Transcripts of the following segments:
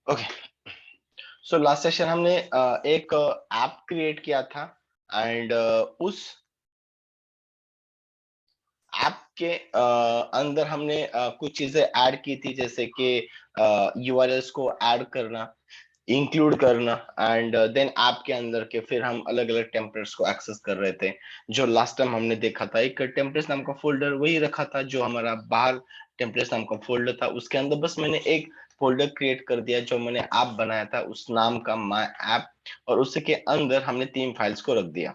Okay, so last session हमने एक app create किया था एंड उस ऐप के अंदर हमने कुछ चीजें ऐड की थी, जैसे कि यूआरएल्स को ऐड करना, इंक्लूड करना एंड देन ऐप के अंदर के फिर हम अलग अलग टेम्पलेट्स को एक्सेस कर रहे थे। जो लास्ट टाइम हमने देखा था, एक टेम्पलेट्स नाम का फोल्डर वही रखा था जो हमारा बाहर टेम्पलेट्स नाम का फोल्डर था, उसके अंदर बस मैंने एक फोल्डर क्रिएट कर दिया जो मैंने ऐप बनाया था उस नाम का माय ऐप, और उसके अंदर हमने 3 फाइल्स को रख दिया।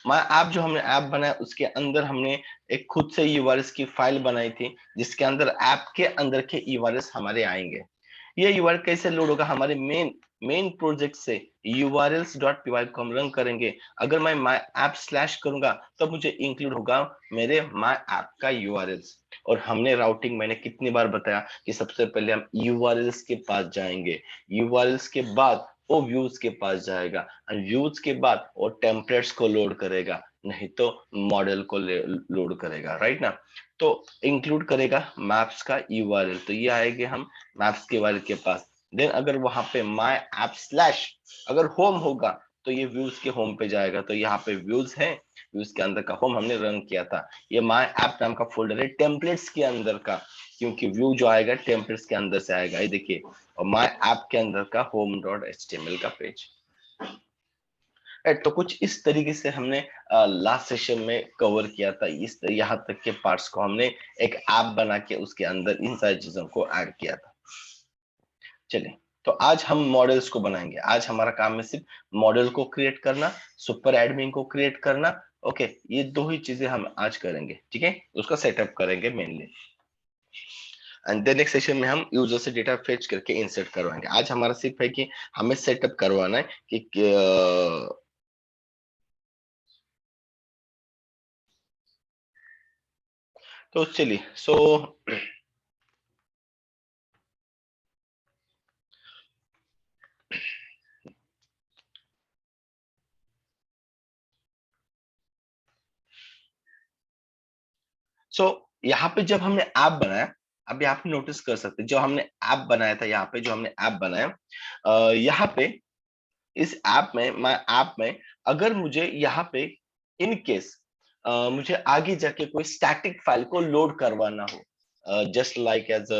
माय ऐप जो हमने ऐप बनाया उसके अंदर हमने एक खुद से यूआरएल्स की फाइल बनाई थी जिसके अंदर ऐप के अंदर के यूआरएल्स हमारे आएंगे। ये यूआरएल कैसे लोड होगा? हमारे मेन प्रोजेक्ट से urls.py को हम रन करेंगे। अगर मैं माय ऐप स्लैश करूंगा तो मुझे इंक्लूड होगा मेरे माय ऐप का यूआरएल्स। और हमने राउटिंग मैंने कितनी बार बताया कि सबसे पहले हम यूआरएल्स के पास जाएंगे, यूआरएल्स के बाद वो व्यूज के पास जाएगा, और व्यूज के बाद वो टेम्पलेट्स को लोड करेगा, नहीं तो मॉडल को लोड करेगा, राइट ना? तो इंक्लूड करेगा मैप्स का यूआरएल, तो ये आएंगे हम मैप्स के यूआरएल के पास। देन अगर वहां पे माय ऐप स्लैश अगर होम होगा तो ये व्यूज के होम पे जाएगा, तो यहाँ पे व्यूज है, व्यूज के अंदर का होम हमने रन किया था। ये माय ऐप नाम का फोल्डर है टेम्पलेट्स के अंदर का, क्योंकि व्यू जो आएगा टेम्पलेट्स के अंदर से आएगा, ये देखिए, और माय ऐप के अंदर का home.html का पेज। तो कुछ इस तरीके से हमने लास्ट सेशन में कवर किया था, इस यहाँ तक के पार्ट्स को हमने एक ऐप बना के उसके अंदर इन सारी चीजों को ऐड किया था। चलिए, तो आज हम मॉडल्स को बनाएंगे। आज हमारा काम है सिर्फ मॉडल को क्रिएट करना, सुपर एडमिन को क्रिएट करना। ओके, ये दो ही चीजें हम आज करेंगे, ठीक है? उसका सेटअप करेंगे mainly, and then next session में हम यूजर से डेटा फेच करके इंसर्ट करवाएंगे। आज हमारा सिर्फ है कि हमें सेटअप करवाना है कि तो चलिए, सो यहाँ पे जब हमने ऐप बनाया, अभी आप नोटिस कर सकते हैं जो हमने ऐप बनाया था, यहाँ पे जो हमने ऐप बनाया, यहाँ पे इस ऐप में, मैं ऐप में अगर मुझे यहाँ पे इन केस मुझे आगे जाके कोई स्टैटिक फाइल को लोड करवाना हो, जस्ट लाइक एज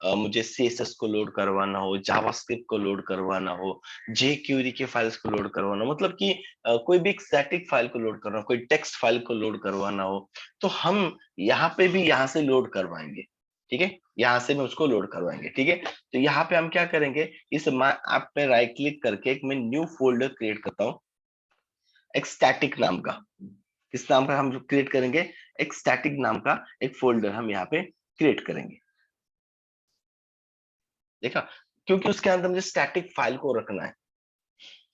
मुझे सीएसएस को लोड करवाना हो, जावास्क्रिप्ट को लोड करवाना हो, जेक्यूरी के फाइल्स को लोड करवाना हो, मतलब कि कोई भी एक स्टैटिक फाइल को लोड करना हो, कोई टेक्स्ट फाइल को लोड करवाना हो, तो हम यहाँ पे भी यहाँ से लोड करवाएंगे, ठीक है? यहाँ से भी उसको लोड करवाएंगे, ठीक है? तो यहाँ पे हम क्या करेंगे, इस माय ऐप पे राइट क्लिक करके एक मैं न्यू फोल्डर क्रिएट करता हूँ, एक स्टैटिक नाम का। किस नाम का हम क्रिएट करेंगे? एक स्टैटिक नाम का एक फोल्डर हम यहाँ पे क्रिएट करेंगे। देखा? क्योंकि उसके अंदर मुझे स्टैटिक फाइल को रखना है।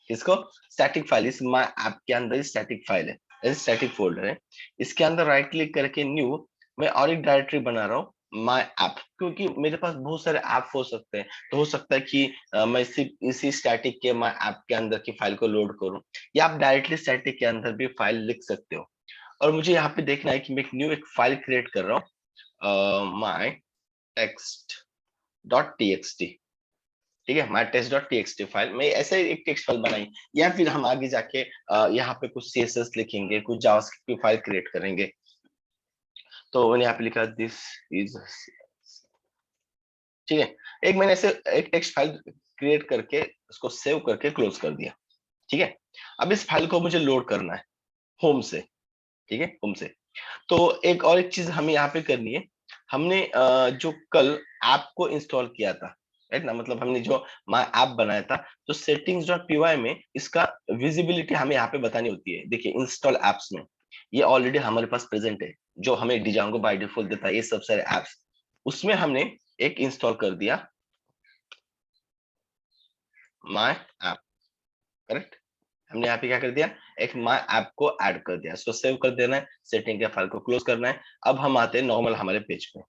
किसको? Static file. Is my app के अंदर स्टैटिक फाइल है, स्टैटिक फोल्डर है। इसके अंदर राइट क्लिक करके न्यू, मैं और एक डायरेक्टरी बना रहा हूँ माय ऐप, क्योंकि मेरे पास बहुत सारे ऐप हो सकते हैं, तो हो सकता है कि मैं सिर्फ इसी स्टैटिक के माय ऐप के अंदर की फाइल को लोड करूं, या आप डायरेक्टली स्टैटिक के अंदर भी फाइल लिख सकते हो। और मुझे यहाँ पे देखना है कि मैं एक फाइल क्रिएट कर रहा हूँ, माय टेक्स्ट डॉट टीएक्सटी, ठीक है? My test dot TXT file, मैं ऐसे एक टेक्स्ट फाइल बनाई, या फिर हम आगे जाके यहाँ पे कुछ सीएसएस लिखेंगे, कुछ जावास्क्रिप्ट की फाइल क्रिएट करेंगे। तो मैंने यहाँ पे लिखा दिस इज, ठीक है? एक मैंने ऐसे एक टेक्स्ट फाइल क्रिएट करके उसको सेव करके क्लोज कर दिया, ठीक है? अब इस फाइल को मुझे लोड करना है होम से, ठीक है? होम से। तो एक और एक चीज हमें यहाँ पे करनी है, हमने जो कल ऐप को इंस्टॉल किया था, राइट ना? मतलब हमने जो माय ऐप बनाया था, तो सेटिंग्स डॉट पीवाई में इसका विजिबिलिटी हमें यहाँ पे बतानी होती है। देखिए, इंस्टॉल एप्स में ये ऑलरेडी हमारे पास प्रेजेंट है, जो हमें डिजांगो बाय डिफॉल्ट देता है, ये सब सारे एप्स, उसमें हमने एक इंस्टॉल कर दिया माय ऐप, करेक्ट? हमने यहाँ पे क्या कर दिया? एक माय ऐप को ऐड कर दिया, इसको सेव कर देना है, सेटिंग के फाइल को क्लोज करना है। अब हम आते हैं नॉर्मल हमारे पेज पे।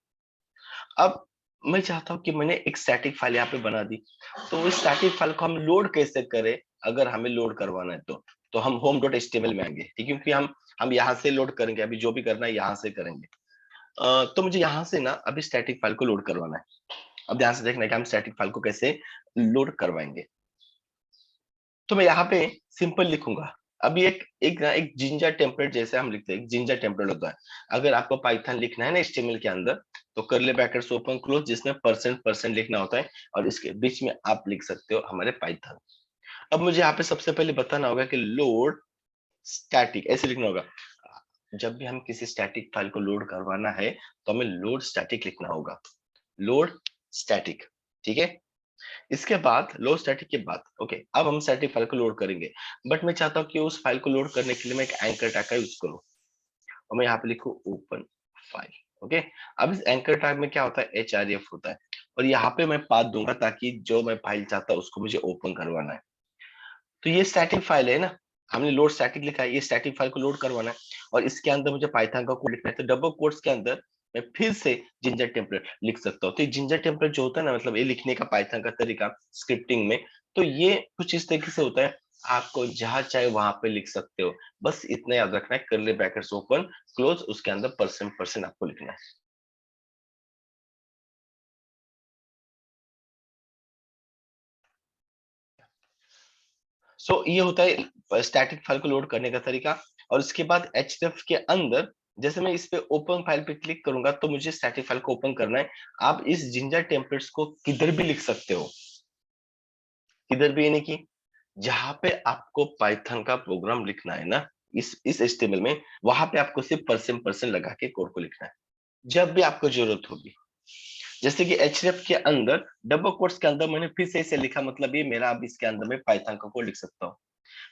अब मैं चाहता हूँ कि मैंने एक स्टैटिक फाइल यहाँ पे बना दी, तो इस स्टैटिक फाइल को हम लोड कैसे करें? अगर हमें लोड करवाना है तो हम home.html में आएंगे, ठीक है? क्योंकि हम यहाँ से लोड करेंगे, अभी जो भी करना है यहाँ से करेंगे। तो मुझे यहाँ से ना अभी स्टैटिक फाइल को लोड करवाना है। अब ध्यान से देखना कि हम स्टैटिक फाइल को कैसे लोड करवाएंगे। तो मैं यहाँ पे सिंपल लिखूंगा। अभी एक जिंजर टेम्पलेट जैसे हम लिखते हैं, एक जिंजर टेम्पलेट होता है। अगर आपको पाइथन लिखना है ना HTML के अंदर, तो कर्ली ब्रैकेट्स ओपन क्लोज, जिसमें परसेंट परसेंट लिखना होता है, और इसके बीच में आप लिख सकते हो हमारे पाइथन। अब मुझे यहाँ पे सबसे पहले बताना होगा कि लोड स्टैटिक ऐसे लिखना होगा। जब भी हम किसी स्टैटिक फाइल को लोड करवाना है तो हमें लोड स्टैटिक लिखना होगा, लोड स्टैटिक। ठीक है, इसके बाद लोड स्टैटिक के बाद ओके, अब हम स्टैटिक फाइल को लोड करेंगे। बट मैं चाहता हूँ कि उस फाइल को लोड करने के लिए मैं एक एंकर टैग का यूज करूँ, और मैं यहाँ पे लिखूँ ओपन फाइल। ओके, अब इस एंकर टैग में क्या होता है, href होता है, और यहाँ पे मैं पाथ दूंगा ताकि जो मैं फाइल चाहता हूँ उसको मुझे ओपन करवाना है। तो ये स्टैटिक फाइल है ना, हमने लोड स्टैटिक लिखा है, ये स्टैटिक फाइल को लोड करवाना है, और इसके अंदर मुझे पाइथन का कोड लिखना है। तो डबल कोट्स के अंदर मैं फिर से जिंजर टेम्पलेट लिख सकता हूँ। तो ये जिंजर टेम्पलेट जो होता है ना, मतलब ये लिखने का पाइथन का तरीका स्क्रिप्टिंग में, तो ये कुछ इस तरीके से होता है। आपको जहां चाहे वहां पे लिख सकते हो, बस इतना याद रखना है, कर्ली ब्रैकेट्स ओपन क्लोज, उसके अंदर परसेंट परसेंट आपको लिखना है। सो ये होता है स्टैटिक फाइल को लोड करने का तरीका। और उसके बाद href के अंदर जैसे मैं इस पे ओपन फाइल पे क्लिक करूंगा तो मुझे स्टैटिक फाइल को ओपन करना है। आप इस जिंजर टेम्पलेट्स को किधर भी लिख सकते हो, किधर भी, यानी कि जहां पे आपको पाइथन का प्रोग्राम लिखना है ना, इस HTML में, वहां पे आपको सिर्फ परसेंट परसेंट लगा के कोड को लिखना है जब भी आपको जरूरत होगी। जैसे कि href के अंदर डबल कोट्स के अंदर मैंने फिर से इसे लिखा, मतलब ये मेरा, अब इसके अंदर मैं पाइथन का कोड लिख सकता हूँ।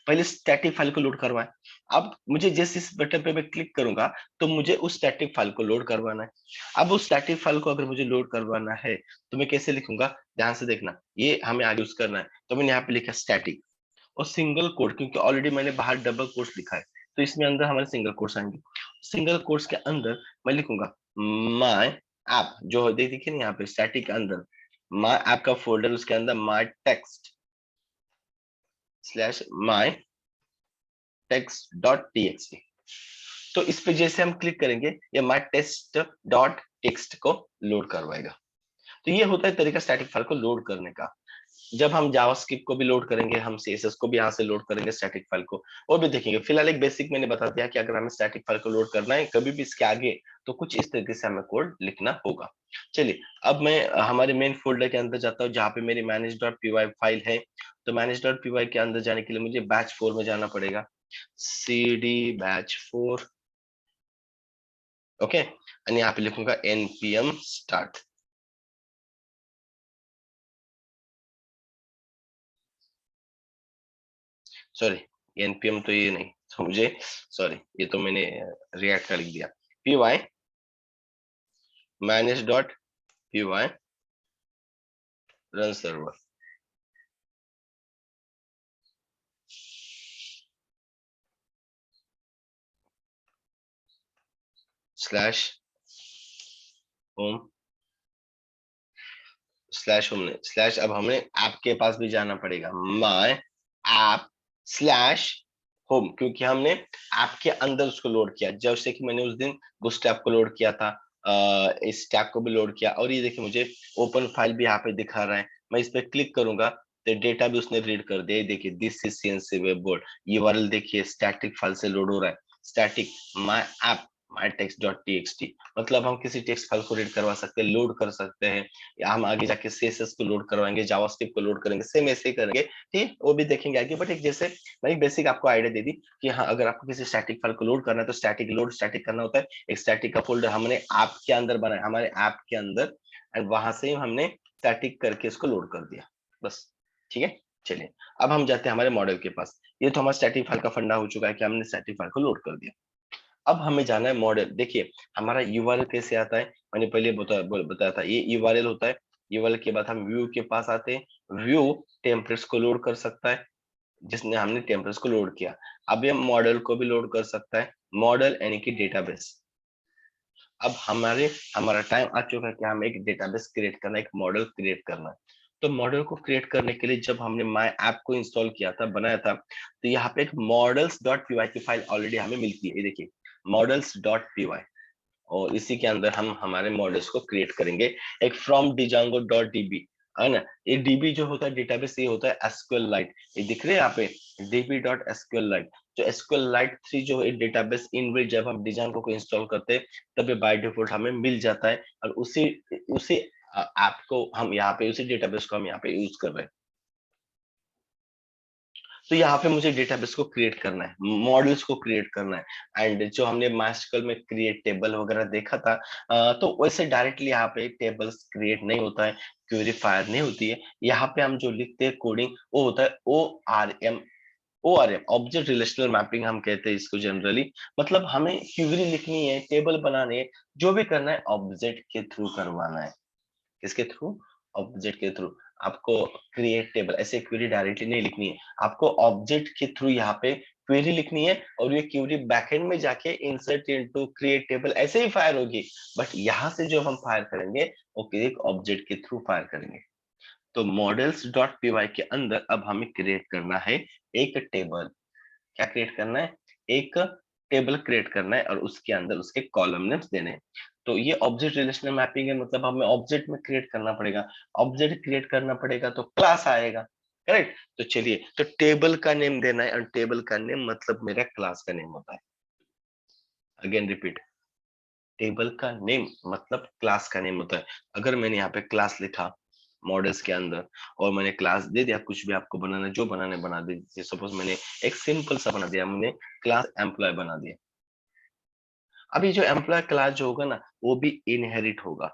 पहले स्टैटिक फाइल को लोड करवाएं। अब मुझे जैसे इस बटन पे मैं क्लिक करूंगा तो मुझे उस स्टैटिक फाइल को लोड करवाना है। अब उस स्टैटिक फाइल को अगर मुझे लोड करवाना है तो मैं कैसे लिखूंगा, ध्यान से देखना, ये हमें आगे यूज करना है। तो मैंने यहाँ पे लिखा स्टैटिक और सिंगल कोट, क्योंकि ऑलरेडी मैंने बाहर डबल कोट्स लिखा है, तो इसमें अंदर हमारे सिंगल कोट्स आएंगे। सिंगल कोट्स के अंदर मैं लिखूंगा माय ऐप, जो देखिए ना यहाँ पे स्टैटिक के अंदर माय ऐप का फोल्डर, उसके अंदर my text slash my text dot TXT. तो इस पे जैसे हम क्लिक करेंगे ये माय टेस्ट डॉट टेक्स्ट को लोड करवाएगा। तो ये होता है तरीका स्टैटिक फाइल को लोड करने का। जब हम जावास्क्रिप्ट को भी लोड करेंगे, हम सीएसएस को भी यहाँ से लोड करेंगे स्टैटिक फाइल को, और भी देखेंगे। फिलहाल एक बेसिक मैंने बता दिया कि अगर हमें स्टैटिक फाइल को लोड करना है कभी भी इसके आगे, तो कुछ इस तरीके से हमें कोड लिखना होगा। चलिए, अब मैं हमारे मेन फोल्डर के अंदर जाता हूँ जहाँ पे मेरी manage.py फाइल है। तो manage.py के अंदर जाने के लिए मुझे बैच 4 में जाना पड़ेगा, cd बैच 4। ओके, और यहाँ पे लिखूंगा npm start। सॉरी, npm तो ये नहीं, तो मुझे सॉरी, ये तो मैंने रिएक्ट का लिख दिया। py manage.py run server slash home slash home ने स्लैश, अब हमें ऐप के पास भी जाना पड़ेगा, माय ऐप स्लैश होम, क्योंकि हमने ऐप के अंदर उसको लोड किया, जैसे कि मैंने उस दिन बूटस्ट्रैप को लोड किया था, इस टैग को भी लोड किया। और ये देखिए मुझे ओपन फाइल भी यहाँ पे दिखा रहा है। मैं इस पे क्लिक करूंगा तो डेटा भी उसने रीड कर दिया। देखिए this is CNC web board, URL देखिए स्टैटिक फाइल से लोड हो रहा है, static my app my text dot TXT. मतलब हम किसी टेक्स्ट फाइल को रीड करवा सकते हैं, लोड कर सकते हैं, या हम आगे जाके सीएसएस को लोड करवाएंगे, जावास्क्रिप्ट को लोड करेंगे, सेम ऐसे ही करेंगे। ठीक, वो भी देखेंगे आगे। बट एक जैसे मैं एक बेसिक आपको आइडिया दे दी कि हाँ, अगर आपको किसी स्टैटिक फाइल को लोड करना है तो स्टैटिक लोड स्टैटिक करना होता है। एक स्टैटिक का फोल्डर हमने ऐप के अंदर बनाया, हमारे ऐप के अंदर, एंड वहां से हमने स्टैटिक करके इसको लोड कर दिया, बस। ठीक है, चलिए अब हम जाते हैं हमारे मॉडल के पास। ये तो हमारा स्टैटिक फाइल का फंडा हो चुका है कि हमने स्टैटिक फाइल को लोड कर दिया। अब हमें जाना है मॉडल। देखिए हमारा यूआरएल कैसे आता है, मैंने पहले बताया था, ये यूआरएल होता है। यूआरएल के बाद हम व्यू के पास आते हैं। व्यू टेम्पलेट्स को लोड कर सकता है, जिसने हमने टेम्पलेट्स को लोड किया। अब ये मॉडल को भी लोड कर सकता है, मॉडल यानी कि डेटाबेस। अब हमारा टाइम आ चुका है कि हमें एक डेटाबेस क्रिएट करना है, एक मॉडल क्रिएट करना है। तो मॉडल को क्रिएट करने के लिए जब हमने माय ऐप को इंस्टॉल किया था, बनाया था, तो यहाँ पे एक मॉडल्स डॉट पी वाई की फाइल ऑलरेडी हमें मिलती है। ये देखिए मॉडल्स डॉट पी वाई, और इसी के अंदर हम हमारे मॉडल्स को क्रिएट करेंगे। एक फ्रॉम डिजांगो डॉट डीबी है ना, ये डीबी जो होता है डेटाबेस, ये होता है एसक्यूएल लाइट, ये दिख रहे हैं यहाँ पे डीबी डॉट एसक्यूएल लाइट। जो एसक्यूएल लाइट 3 जो है डेटाबेस इनबिल्ट जब हम डिजांगो को इंस्टॉल करते हैं तब ये बाय डिफॉल्ट हमें मिल जाता है, और उसी उसी ऐप को हम यहाँ पे, उसी डेटाबेस को हम यहाँ पे यूज कर रहे हैं। तो यहाँ पे मुझे डेटाबेस को क्रिएट करना है, मॉडल्स को क्रिएट करना है। एंड जो हमने मास्टकल में क्रिएट टेबल वगैरह देखा था, तो वैसे डायरेक्टली यहाँ पे टेबल्स क्रिएट नहीं होता है, क्वेरी फायर नहीं होती है। यहाँ पे हम जो लिखते हैं कोडिंग वो होता है ORM ऑब्जेक्ट रिलेशनल मैपिंग हम कहते हैं इसको जनरली। मतलब हमें क्वेरी लिखनी है, टेबल बनाने है, जो भी करना है ऑब्जेक्ट के थ्रू करवाना है। किसके थ्रू? ऑब्जेक्ट के थ्रू। आपको क्रिएट टेबल ऐसे क्वेरी डायरेक्टली नहीं लिखनी है, आपको ऑब्जेक्ट के थ्रू यहाँ पे क्वेरी लिखनी है, और ये क्वेरी बैकएंड में जाके इंसर्ट इनटू क्रिएट टेबल ऐसे ही फायर होगी। बट यहाँ से जो हम फायर करेंगे वो एक ऑब्जेक्ट के थ्रू फायर करेंगे। तो मॉडल्स डॉट पी के अंदर अब हमें क्रिएट करना है एक टेबल। क्या क्रिएट करना है? एक टेबल क्रिएट करना है, और उसके अंदर उसके कॉलम नेम्स देने हैं। तो ये ऑब्जेक्ट रिलेशनल मैपिंग है, मतलब हमें ऑब्जेक्ट में क्रिएट करना पड़ेगा। ऑब्जेक्ट क्रिएट करना पड़ेगा तो क्लास आएगा, करेक्ट? तो चलिए, तो टेबल का नेम देना है, और टेबल का नेम मतलब मेरा क्लास का नेम होता है। अगेन रिपीट, टेबल का नेम मतलब क्लास का नेम होता है। अगर मैंने यहाँ पे क्लास लिखा मॉडल्स के अंदर, और मैंने क्लास दे दिया, कुछ भी आपको बनाना जो बनाने बना दीजिए। सपोज मैंने एक सिंपल सा बना दिया, मैंने क्लास एम्प्लॉय बना दिया। अब ये जो एम्प्लॉय क्लास जो होगा ना, वो भी इनहेरिट होगा।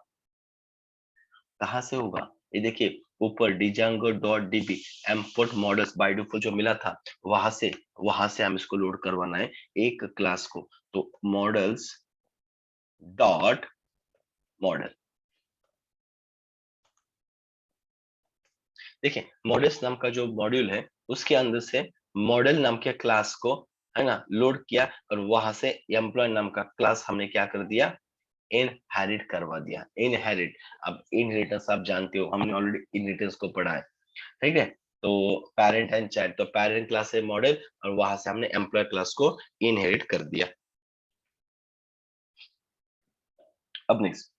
कहाँ से होगा? ये देखिए ऊपर Django dot DB import models by default जो मिला था, वहां से हम इसको लोड करवाना है एक क्लास को। तो मॉडल्स डॉट मॉडल, देखिए मॉडल्स नाम का जो मॉड्यूल है उसके अंदर से मॉडल नाम के क्लास को, है ना, लोड किया, और वहां से एम्प्लॉय नाम का क्लास हमने क्या कर दिया? इनहेरिट करवा दिया। इनहेरिट, अब इनहेरिटेंस आप जानते हो, हमने ऑलरेडी इनहेरिटेंस को पढ़ा है, ठीक है? तो पेरेंट एंड चाइल्ड, तो पेरेंट क्लास है मॉडल, और वहां से हमने एम्प्लॉय क्लास को इनहेरिट कर दिया। अब नेक्स्ट,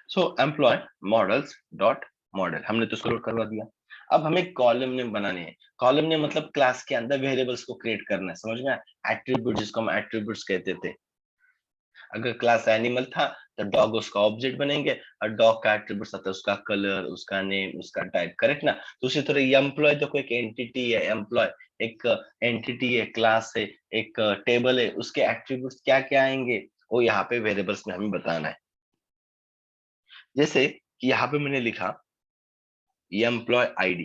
सो एम्प्लॉय मॉडल्स डॉट मॉडल हमने तो उसको लोड करवा दिया। अब हमें कॉलम नेम बनाने हैं। कॉलम नेम मतलब क्लास के अंदर वेरिएबल्स को क्रिएट करना है, समझ में आया? एट्रीब्यूट, जिसको हम एट्रीब्यूट्स कहते थे। अगर क्लास एनिमल था तो डॉग उसका ऑब्जेक्ट बनेंगे, और डॉग का एट्रीब्यूट्स आता है उसका कलर, उसका नेम, उसका टाइप, करेक्ट ना? तो उसी तरह एम्प्लॉय देखो एक एंटिटी है, एम्प्लॉय एक एंटिटी है, क्लास है, एक टेबल है, उसके एट्रीब्यूट्स क्या क्या आएंगे वो यहाँ पे वेरिएबल्स में हमें बताना है। जैसे कि यहाँ पे मैंने लिखा एम्प्लॉय आईडी।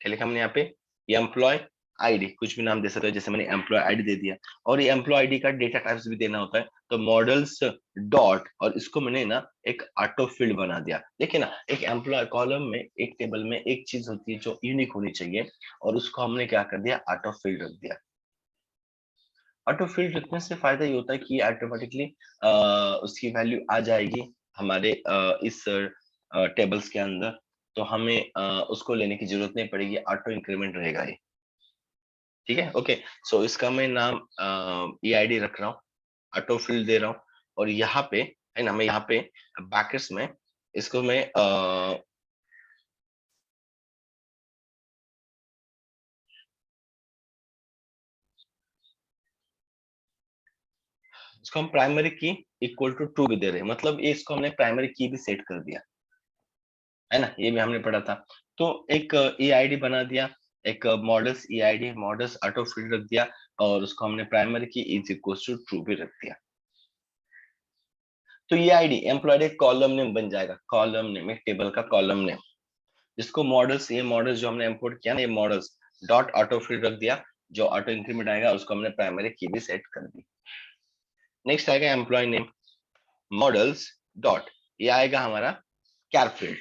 क्या लिखा हमने यहाँ पे? एम्प्लॉय आईडी, कुछ भी नाम दे सकते हो, जैसे मैंने एम्प्लॉय आईडी दे दिया। और ये एम्प्लॉय आईडी का डेटा टाइप्स भी देना होता है, तो मॉडल्स डॉट, और इसको मैंने ना एक ऑटो फील्ड बना दिया। देखिए ना, एक एम्प्लॉय कॉलम में, एक टेबल में एक चीज होती है जो यूनिक होनी चाहिए, और उसको हमने क्या कर दिया? ऑटो फील्ड रख दिया। ऑटो फील्ड रखने से फायदा ये होता है कि ऑटोमेटिकली उसकी वैल्यू आ जाएगी हमारे इस टेबल्स के अंदर, तो हमें उसको लेने की जरूरत नहीं पड़ेगी, ऑटो इंक्रीमेंट रहेगा ये। ठीक है, ओके। सो इसका मैं नाम EID रख रहा हूँ, ऑटो फील्ड दे रहा हूँ, और यहाँ पे, है ना, मैं यहाँ पे बैकेट्स में इसको मैं इसको हम प्राइमरी की इक्वल टू 2 भी दे रहे हैं, मतलब ये इसको हमने प्राइमरी की भी सेट कर दिया, है ना? ये भी हमने पढ़ा था। तो एक EID बना दिया, एक models EID models auto field रख दिया, और उसको हमने प्राइमरी की इज इक्वल टू ट्रू भी रख दिया। तो EID एम्प्लॉयड एक कॉलम नेम बन जाएगा, कॉलम नेम एक टेबल का कॉलम नेम, जिसको मॉडल्स, ये मॉडल्स जो हमने इंपोर्ट किया ना, ये मॉडल्स डॉट ऑटो फील्ड रख दिया। जो ऑटो इंक्रीमेंट आएगा उसको हमने प्राइमरी की भी सेट कर दी। नेक्स्ट आएगा एम्प्लॉय नेम मॉडल्स डॉट, ये आएगा हमारा कैर फील्ड,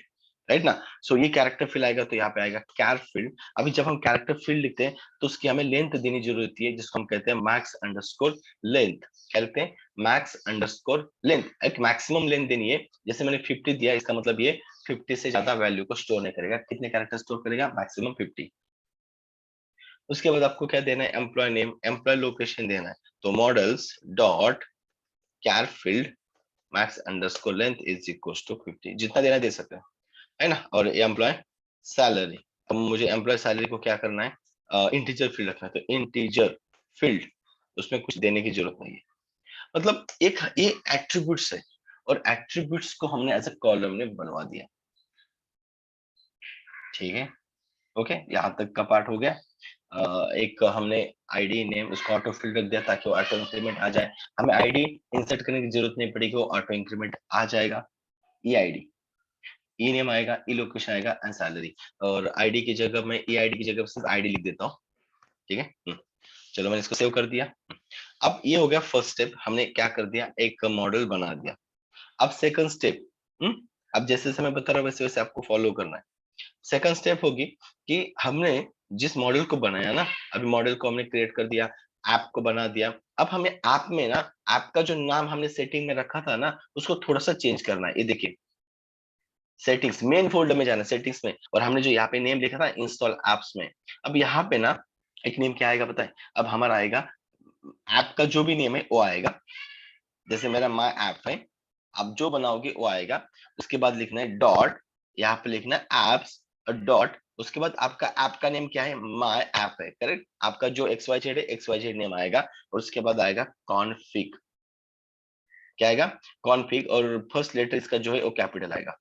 राइट ना? सो ये कैरेक्टर फील्ड आएगा, तो यहाँ पे आएगा कैर फील्ड। अभी जब हम कैरेक्टर फील्ड लिखते हैं तो उसकी हमें लेंथ देनी जरूरत होती है, जिसको हम कहते हैं मैक्स अंडरस्कोर लेंथ। क्या लिखते हैं? मैक्स अंडरस्कोर लेंथ, एक मैक्सिमम लेंथ देनी है। जैसे मैंने 50 दिया, इसका मतलब ये 50 से ज्यादा वैल्यू को स्टोर नहीं करेगा। कितने कैरेक्टर स्टोर करेगा? मैक्सिमम 50। उसके बाद आपको क्या देना है? एम्प्लॉय नेम, एम्प्लॉय लोकेशन देना है, तो models dot char filled max underscore length is equals to 50, जितना देना दे सकते हैं, है ना। और एम्प्लॉय सैलरी, अब मुझे एम्प्लॉय सैलरी को क्या करना है, इंटीजर फील्ड रखना है, तो इंटीजर फील्ड, उसमें कुछ देने की जरूरत नहीं है। मतलब एक ये एट्रीब्यूट्स है, और एट्रीब्यूट्स को हमने एज ए कॉलम में बनवा दिया। ठीक है, ओके, यहाँ तक का पार्ट हो गया। एक हमने आईडी नेम उसको ऑटो फील्ड रख दिया ताकि वो ऑटो इंक्रीमेंट आ जाए, हमें आईडी इंसर्ट करने की जरूरत नहीं पड़ेगी, वो ऑटो इंक्रीमेंट आ जाएगा। ई आईडी, ई नेम आएगा, ई लोकेशन आएगा एंड सैलरी, और आईडी की जगह मैं ई आईडी की जगह सिर्फ आईडी लिख देता हूँ। ठीक है, चलो मैंने इसको सेव कर दिया। अब ये हो गया फर्स्ट स्टेप, हमने क्या कर दिया, एक मॉडल बना दिया। अब सेकंड स्टेप, अब जैसे जैसे मैं बता रहा हूँ वैसे वैसे आपको फॉलो करना है। सेकंड स्टेप होगी कि हमने जिस मॉडल को बनाया ना, अभी मॉडल को हमने क्रिएट कर दिया, ऐप को बना दिया, अब हमें ऐप में ना, ऐप का जो नाम हमने सेटिंग में रखा था ना, उसको थोड़ा सा चेंज करना है। ये देखिए, सेटिंग्स, मेन फोल्डर में जाना, सेटिंग्स में, और हमने जो यहाँ पे नेम लिखा था इंस्टॉल एप्स में, अब यहाँ पे ना एक नेम क्या आएगा पता है, अब हमारा आएगा ऐप का जो भी नेम है वो आएगा, जैसे मेरा माय ऐप है, आप जो बनाओगे वो आएगा। उसके बाद लिखना है डॉट, यहाँ पे लिखना है एप्स और डॉट, उसके बाद आपका ऐप का नेम क्या है, माय ऐप है, करेक्ट। आपका जो XYZ है, XYZ नेम आएगा, और उसके बाद आएगा कॉन्फिग, क्या आएगा, कॉन्फिग, और फर्स्ट लेटर इसका जो है वो कैपिटल आएगा।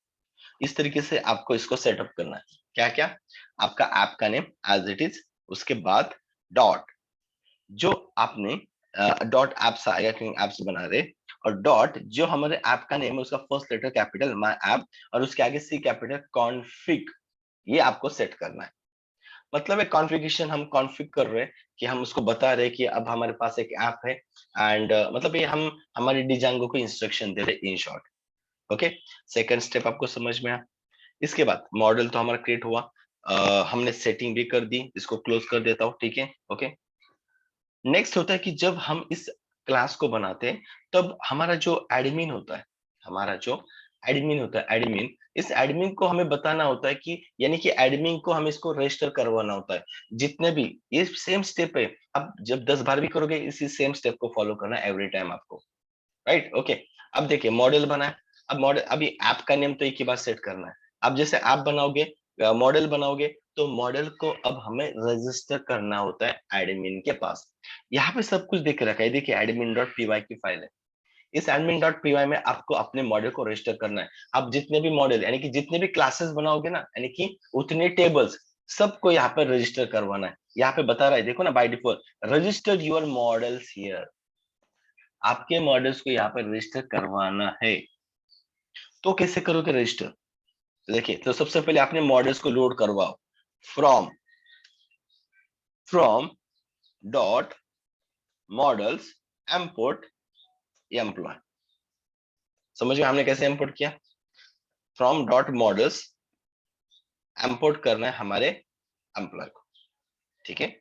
इस तरीके से आपको इसको सेटअप करना है। क्या क्या, आपका ऐप का नेम एज इट इज, उसके बाद डॉट, जो आपने डॉट एप्स आएगा क्योंकि एप्स बना रहे, और डॉट जो हमारे ऐप का नेम है उसका first letter capital my app, और उसके आगे सी कैपिटल कॉन्फिग, ये आपको सेट करना है। मतलब एक कॉन्फ़िगरेशन हम कॉन्फ़िग कर रहे हैं, कि हम उसको बता रहे हैं कि अब हमारे पास एक ऐप है, एंड मतलब ये हम हमारे डिजांगो को इंस्ट्रक्शन दे रहे हैं in short. Okay, second step आपको समझ में आया। इसके बाद मॉडल तो हमारा क्रिएट हुआ, हमने सेटिंग भी कर दी, इसको क्लोज कर देता हूँ। ठीक है, ओके। नेक्स्ट होता है कि जब हम इस क्लास को बनाते हैं, तब हमारा जो एडमिन होता है, हमारा जो एडमिन होता है, एडमिन, इस एडमिन को हमें बताना होता है कि, यानी कि एडमिन को हमें इसको रजिस्टर करवाना होता है। जितने भी ये सेम स्टेप है, अब जब 10 बार भी करोगे इसी सेम स्टेप को फॉलो करना है एवरी टाइम आपको, राइट, ओके। अब देखिए मॉडल बना है, अब मॉडल, अभी ऐप का नेम तो एक ही बार सेट करना है। अब जैसे ऐप बनाओगे, मॉडल बनाओगे, तो मॉडल को अब हमें रजिस्टर करना होता है एडमिन के पास। यहाँ पे सब कुछ देख रखा है, देखिए एडमिन डॉट पी वाई की फाइल है, इस एडमिन डॉट पी वाई में आपको अपने मॉडल को रजिस्टर करना है। आप जितने भी मॉडल, यानी कि जितने भी क्लासेस बनाओगे ना, यानी कि उतने टेबल्स, सबको यहाँ पे रजिस्टर करवाना है। यहाँ पे बता रहा है, देखो ना, by default registered your models here, आपके मॉडल्स को यहाँ पर रजिस्टर करवाना है। तो कैसे करोगे रजिस्टर, तो देखिए, तो सबसे पहले आपने मॉडल्स को लोड करवाओ, from from dot models import employee. समझ में हमने कैसे इंपोर्ट किया, फ्रॉम डॉट मॉडल्स इंपोर्ट करना है हमारे एम्प्लॉय को। ठीक है,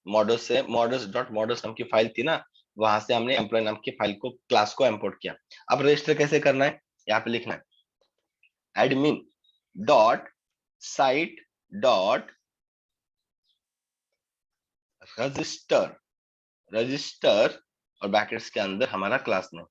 मॉडल्स से, मॉडल्स डॉट मॉडल्स नाम की फाइल थी ना, वहां से हमने एम्प्लॉय नाम की फाइल को, क्लास को इंपोर्ट किया। अब रजिस्टर कैसे करना है, यहाँ पे लिखना है admin dot site dot register, register और ब्रैकेट्स के अंदर हमारा क्लास नेम।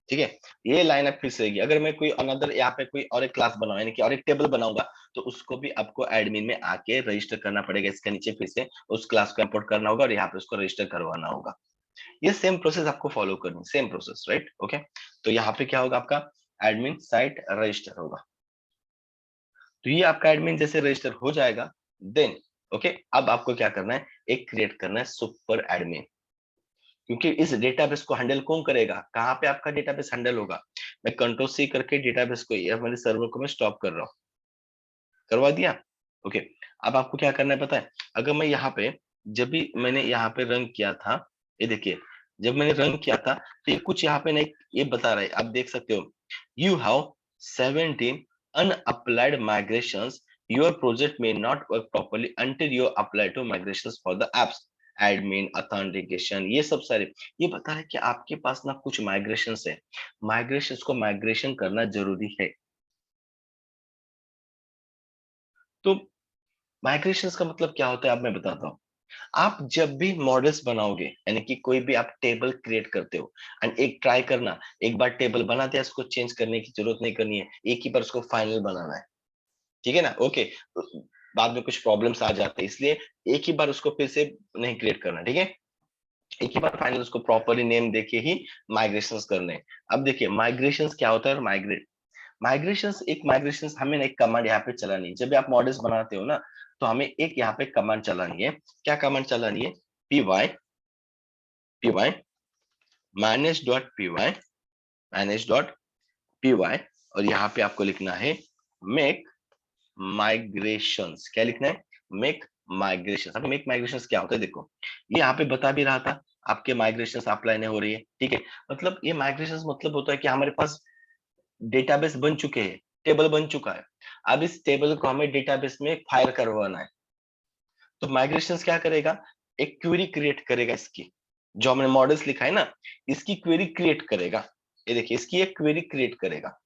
ठीक है, ये लाइन अब फिर से रहेगी। अगर मैं कोई अनदर यहाँ पे कोई और एक क्लास बनाऊं, यानी कि और एक टेबल बनाऊंगा, तो उसको भी आपको एडमिन में आके रजिस्टर करना पड़ेगा, इसके नीचे फिर से उस क्लास को इंपोर्ट करना होगा और यहाँ पे उसको रजिस्टर करवाना होगा। ये सेम प्रोसेस आपको फॉलो करनी, सेम प्रोसेस, राइट, ओके। तो यहाँ पे क्या होगा, आपका एडमिन साइट रजिस्टर होगा। तो ये आपका एडमिन जैसे रजिस्टर हो जाएगा, देन ओके, अब आपको क्या करना है, एक क्रिएट करना है सुपर एडमिन, क्योंकि इस डेटाबेस को हैंडल कौन करेगा, कहाँ पे आपका डेटाबेस हैंडल होगा। मैं कंट्रोल सी करके डेटाबेस को, या मेरे सर्वर को मैं स्टॉप कर रहा हूँ, करवा दिया, ओके। अब आपको क्या करना है पता है, अगर मैं यहाँ पे, जब भी मैंने यहाँ पे रन किया था, ये देखिए, जब मैंने रन किया था, तो ये कुछ यहाँ पे नहीं, ये बता रहा है, आप देख सकते हो, you have 17 unapplied migrations, your project may not work properly until you apply to migrations for the apps, admin authentication, ये सब सारे, ये बता रहे कि आपके पास ना कुछ माइग्रेशन है, माइग्रेशन को माइग्रेशन करना जरूरी है। तो माइग्रेशन का मतलब क्या होता है, अब मैं बताता हूँ। आप जब भी मॉडल्स बनाओगे, यानी कि कोई भी आप टेबल क्रिएट करते हो, एंड एक ट्राई करना, एक बार टेबल बना दिया, उसको चेंज करने की जरूरत नहीं करनी है, एक ही बार उसको फाइनल बनाना है, ठीक है ना? ओके, बाद में कुछ प्रॉब्लम्स आ जाते हैं, इसलिए एक ही बार उसको फिर से नहीं क्रिएट करना, ठीक है? एक ही बार फाइनल उसको प्रॉपरली नेम देके ही माइग्रेशंस करने हैं। अब देखिए माइग्रेशंस क्या होता है और माइग्रेशंस हमें ना एक कमांड यहाँ पे चलानी है। जब भी आप मॉडल्स बनाते हो ना, तो हमें एक यहाँ पे कमांड चलानी है। क्या कमांड चलानी है? py manage.py और यहाँ पे आपको लिखना है मेक माइग्रेशंस। क्या लिखना है? Make migrations. अब मेक माइग्रेशंस क्या होता है देखो, ये यहाँ पे बता भी रहा था, आपके माइग्रेशंस अप्लाई नहीं हो रही है, ठीक है? मतलब ये माइग्रेशंस मतलब होता है कि हमारे पास डेटाबेस बन चुके हैं, टेबल बन चुका है, अब इस टेबल को हमें डेटाबेस में फायर करवाना है। तो माइग्रेशंस क्या करेगा? एक क्वेरी क्रिएट करेगा, इसकी जो हमने मॉडल्स लिखा है ना, इसकी क्वेरी क्रिएट करेगा। ये देखिए, इसकी एक क्वेरी क्रिएट करेगा।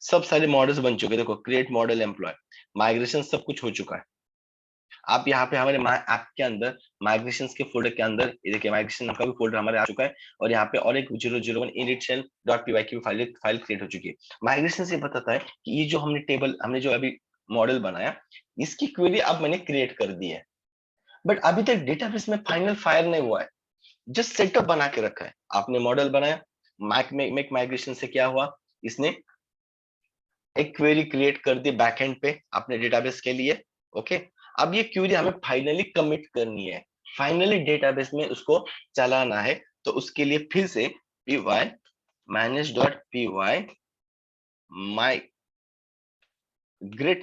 सब सारे मॉडल्स बन चुके हैं, देखो क्रिएट मॉडल एम्प्लॉय, माइग्रेशन सब कुछ हो चुका है। आप यहाँ पे हमारे ऐप के अंदर माइग्रेशन के फोल्डर के अंदर ये देखिए, माइग्रेशन का भी फोल्डर हमारे आ चुका है, और यहाँ पे और एक 001 initshell.py की फाइल क्रिएट हो चुकी है। माइग्रेशन से बताता है कि ये जो हमने टेबल, हमने जो अभी मॉडल बनाया, इसकी क्वेरी अब मैंने क्रिएट कर दी है, बट अभी तक डेटाबेस में फाइनल फायर नहीं हुआ है, जस्ट सेटअप बना के रखा है। आपने मॉडल बनाया, मेक माइग्रेशन से क्या हुआ, इसने एक क्वेरी क्रिएट कर दी बैकएंड पे अपने डेटाबेस के लिए। ओके, अब ये क्वेरी हमें फाइनली कमिट करनी है, फाइनली डेटाबेस में उसको चलाना है। तो उसके लिए फिर से py manage.py माइग्रेट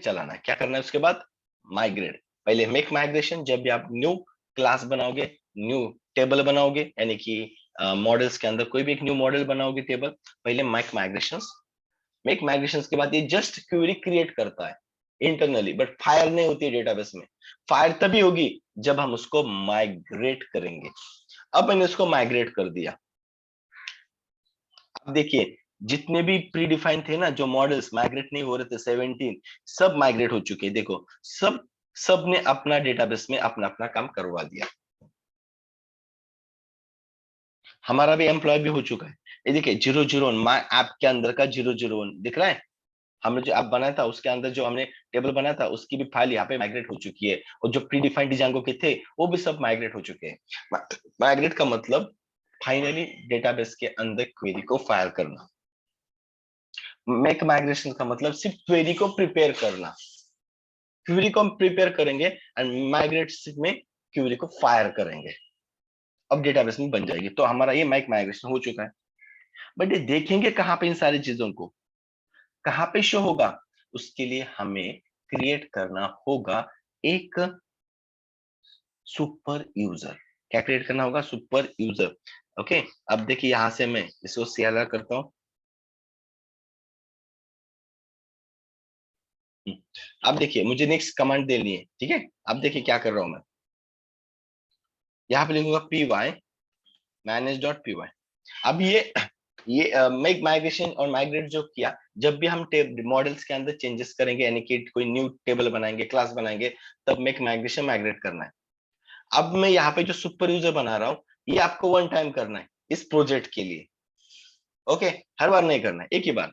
चलाना है। क्या करना है उसके बाद? माइग्रेट। पहले मेक माइग्रेशन, जब भी आप न्यू क्लास बनाओगे, न्यू टेबल बनाओगे, यानी कि मॉडल्स के अंदर कोई भी एक न्यू मॉडल बनाओगे टेबल, पहले मेक माइग्रेशन के बाद ये जस्ट क्वेरी क्रिएट करता है इंटरनली, बट फायर नहीं होती है डेटाबेस में। फायर तभी होगी जब हम उसको माइग्रेट करेंगे। अब मैंने उसको माइग्रेट कर दिया। अब देखिए, जितने भी प्री डिफाइन थे ना जो मॉडल्स माइग्रेट नहीं हो रहे थे, 17 सब माइग्रेट हो चुके हैं। देखो, सब ने अपना डेटाबेस में अपना अपना काम करवा दिया। हमारा भी एम्प्लॉय भी हो चुका है। ये देखिए 001 माई ऐप के अंदर का 001 दिख रहा है। हमने जो ऐप बनाया था उसके अंदर जो हमने टेबल बनाया था, उसकी भी फाइल यहाँ पे माइग्रेट हो चुकी है, और जो प्री डिफाइंड डिजांगो के थे वो भी सब माइग्रेट हो चुके हैं। माइग्रेट का मतलब फाइनली डेटाबेस के अंदर क्वेरी को फायर करना। मेक माइग्रेशन का मतलब सिर्फ क्वेरी को प्रिपेयर करना। क्वेरी को हम प्रिपेयर करेंगे एंड माइग्रेट में क्वेरी को फायर करेंगे, अब डेटाबेस में बन जाएगी। तो हमारा ये मेक माइग्रेशन हो चुका है। बट ये देखेंगे कहाँ पे इन सारी चीजों को, कहाँ पे शो होगा? उसके लिए हमें क्रिएट करना होगा एक सुपर यूजर। क्या क्रिएट करना होगा? Super user. ओके, अब देखिए यहां से मैं इसको CLR करता हूं। अब देखिए मुझे नेक्स्ट कमांड देनी है, ठीक है? अब देखिए क्या कर रहा हूं मैं, यहाँ पे लिखूंगा py manage.py। अब ये मेक माइग्रेशन और माइग्रेट जो किया, जब भी हम मॉडल्स के अंदर चेंजेस करेंगे, यानी कि कोई न्यू टेबल बनाएंगे, क्लास बनाएंगे, तब मेक माइग्रेशन माइग्रेट करना है। अब मैं यहाँ पे जो सुपर यूजर बना रहा हूँ, ये आपको वन टाइम करना है इस प्रोजेक्ट के लिए। ओके, हर बार नहीं करना है, एक ही बार।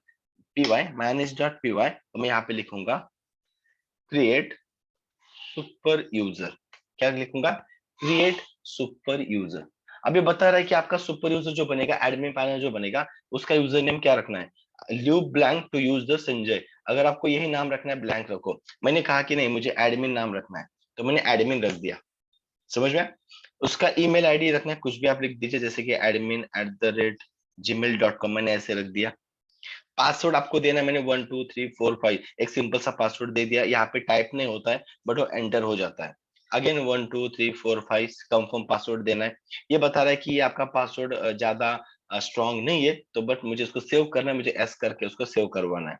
py manage.py, तो मैं यहाँ पे लिखूंगा क्रिएट सुपर यूजर। क्या लिखूंगा? Create super user. अब ये बता रहा है कि आपका सुपर यूजर जो बनेगा, एडमिन पैनल जो बनेगा, उसका यूजर नेम क्या रखना है? Leave blank to use the संजय। अगर आपको यही नाम रखना है, ब्लैंक रखो। मैंने कहा कि नहीं, मुझे एडमिन नाम रखना है, तो मैंने एडमिन रख दिया। समझ में? उसका ईमेल आईडी रखना है, कुछ भी आप लिख दीजिए, जैसे कि admin@gmail.com, मैंने ऐसे रख दिया। पासवर्ड आपको देना है, मैंने 1 2 3 4 5 एक सिंपल सा पासवर्ड दे दिया। यहाँ पे टाइप नहीं होता है, बट वो एंटर हो जाता है। अगेन 1 2 3 4 5 कंफर्म पासवर्ड देना है। ये बता रहा है कि ये आपका पासवर्ड ज्यादा स्ट्रॉन्ग नहीं है, तो बट मुझे इसको सेव करना है, मुझे एस करके उसको सेव करवाना है।